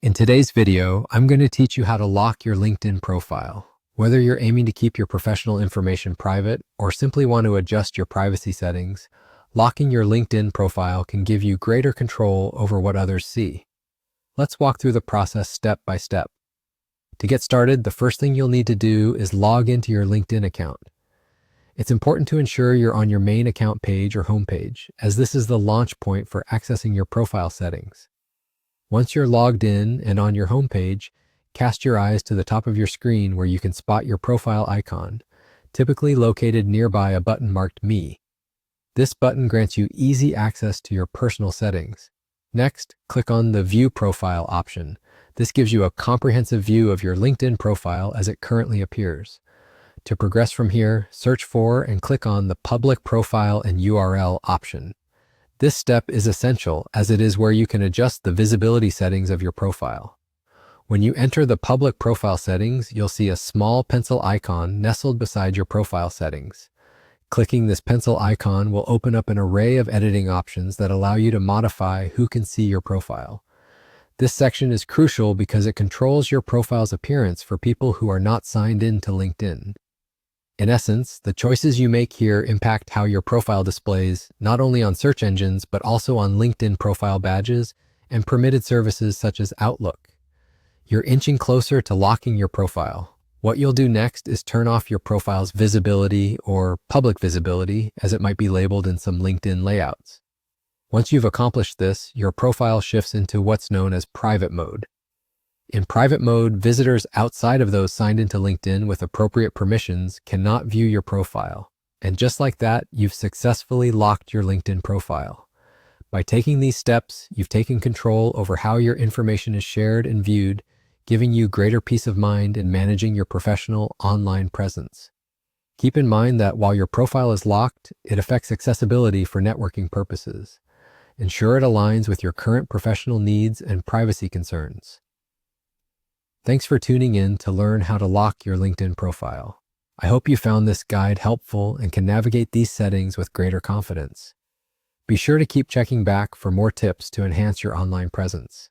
In today's video, I'm going to teach you how to lock your LinkedIn profile. Whether you're aiming to keep your professional information private or simply want to adjust your privacy settings, locking your LinkedIn profile can give you greater control over what others see. Let's walk through the process step by step. To get started, the first thing you'll need to do is log into your LinkedIn account. It's important to ensure you're on your main account page or homepage, as this is the launch point for accessing your profile settings. Once you're logged in and on your homepage, cast your eyes to the top of your screen where you can spot your profile icon, typically located nearby a button marked Me. This button grants you easy access to your personal settings. Next, click on the View Profile option. This gives you a comprehensive view of your LinkedIn profile as it currently appears. To progress from here, search for and click on the Public Profile and URL option. This step is essential as it is where you can adjust the visibility settings of your profile. When you enter the public profile settings, you'll see a small pencil icon nestled beside your profile settings. Clicking this pencil icon will open up an array of editing options that allow you to modify who can see your profile. This section is crucial because it controls your profile's appearance for people who are not signed in to LinkedIn. In essence, the choices you make here impact how your profile displays, not only on search engines, but also on LinkedIn profile badges and permitted services such as Outlook. You're inching closer to locking your profile. What you'll do next is turn off your profile's visibility or public visibility, as it might be labeled in some LinkedIn layouts. Once you've accomplished this, your profile shifts into what's known as private mode. In private mode, visitors outside of those signed into LinkedIn with appropriate permissions cannot view your profile. And just like that, you've successfully locked your LinkedIn profile. By taking these steps, you've taken control over how your information is shared and viewed, giving you greater peace of mind in managing your professional online presence. Keep in mind that while your profile is locked, it affects accessibility for networking purposes. Ensure it aligns with your current professional needs and privacy concerns. Thanks for tuning in to learn how to lock your LinkedIn profile. I hope you found this guide helpful and can navigate these settings with greater confidence. Be sure to keep checking back for more tips to enhance your online presence.